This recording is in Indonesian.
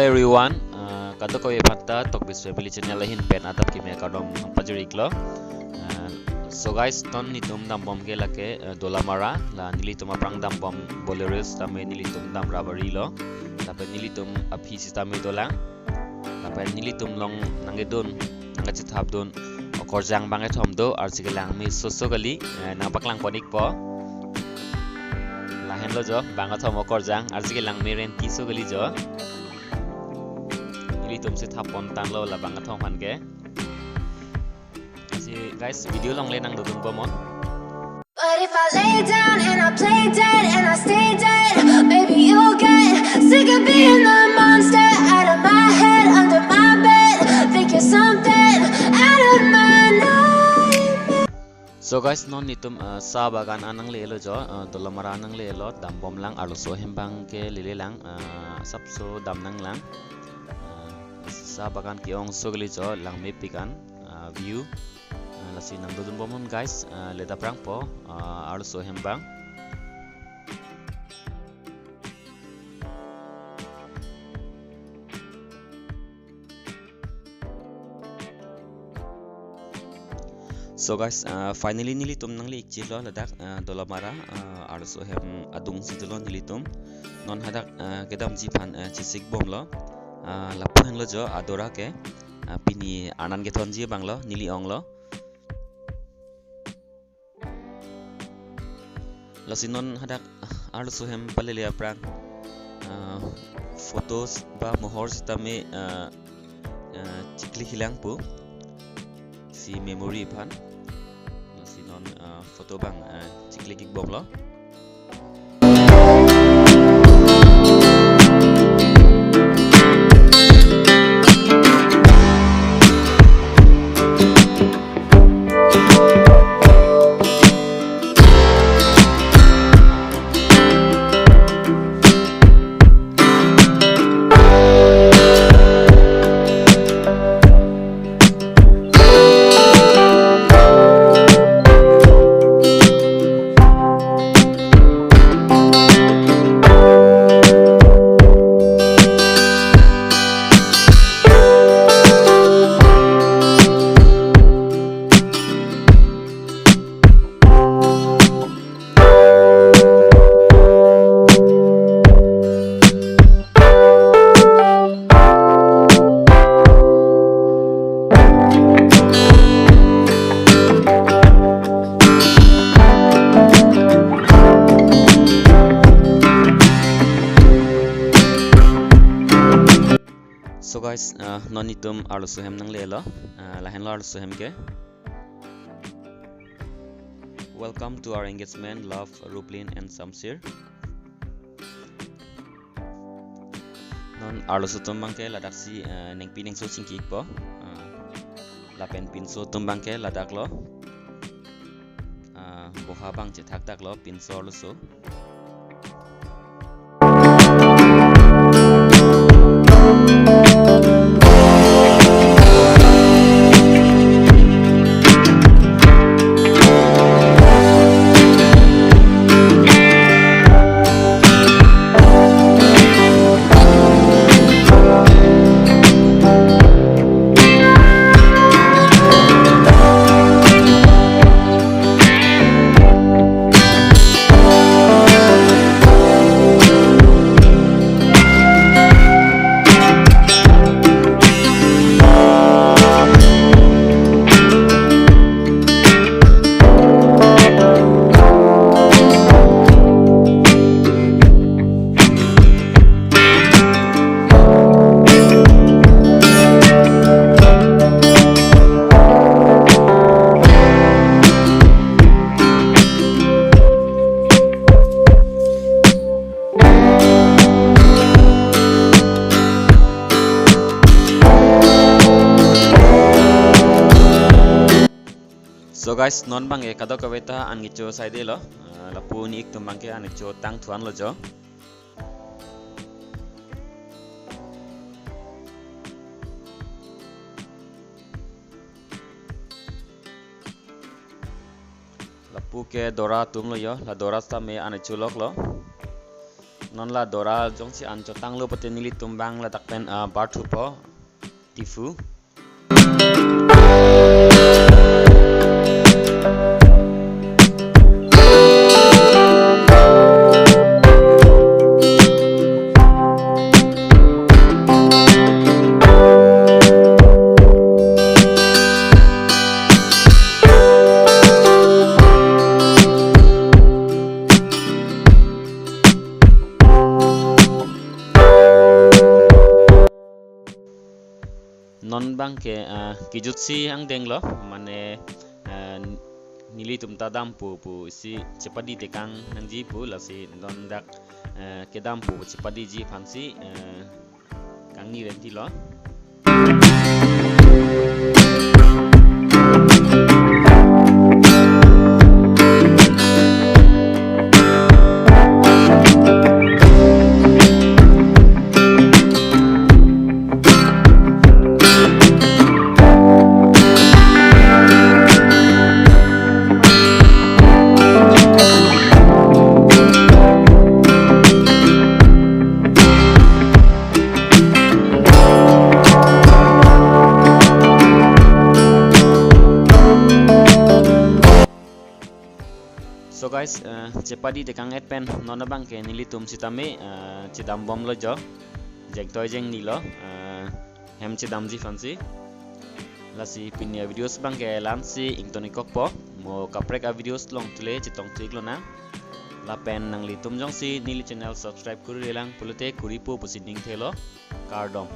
Hello everyone, kato ko ipata tok bis family channel lahin pen atap ki me kadom pajurik lo. So guys, ton nitum dam bom ke lake Dolamara la nilitum aprang dam bom boleros tame nilitum dam rabari lo. Tape nilitum api sistame dolang. Tape nilitum long nangedun nangachit habdun okorjang banget homdo arsigelang mi sosogali napaklang ponik po. Lahen lo jo banget hom okorjang arsigelang mi renti sogali jo. Nilitum se thapon tan lo la banget hom han ke. Guys, video long lenang dudun bomon. But if I lay down and I play dead and I stay dead, maybe you'll get sick of being the monster out of my head, under my bed. Think you're something out of my nightmare. So guys, non nitum sa bagan anang lelo jo, Dolamara anang lelo, dam bom lang aluso hembang ke lele lang, sabso dam nang lang. Sa bagan kiong sogli jo lang mepikan view. Lasi nang dudun bomon guys, leda prang po aluso hembang. So guys, finally nilitum nang liik lo ladak Dolamara aluso hem adung sidulon nilitum non hadak kedam jipan cisik bom lo lapuheng lo jo adora ke pini anan geton ji bang lo nili ong lo. Lasinon hadak aluso hem palele aprang photos ba mohor sitame cikli hilang pu si memory pan lasinon foto bang cikli gig bom lo. So guys, non nitum aluso hem nang lelo, lahen lo aluso hem ke. Welcome to our engagement, love Ruplin and Samsir. Non aluso tumbang ke ladak si neng pineng so singkik po. Lapen pinso tumbang ke ladak lo. Boha bang cetak tak lo pinso aluso. So guys, non bang e kado kaweta an gicho side lo, lapu ni ik tumbang ke an gicho tang tuan lo jo. Lapu ke dora tum lo yo, la dora sta me an gicho lok lo. non la dora jong si an cho tang lo pate nili tumbang la tak pen bar thu po tifu. Non bang ke kijutsi ang deng lo mane nili tumta dampu pu si cepadi tekang nang ji pu la si non dak ke dampu cepadi ji phansi kang ni renti lo. So guys, cepadi tekang et pen nona bang ke nili tum sitame cidam bom lo jo jeng toy jeng ni lo hem cidam ji fansi lasi pinya videos bang ke lansi ingtoni kokpo mo kaprek a videos long tule citong trik lo na la pen nang li tum jong si nili channel subscribe kuri lelang pulute kuripo pusining thelo kardom.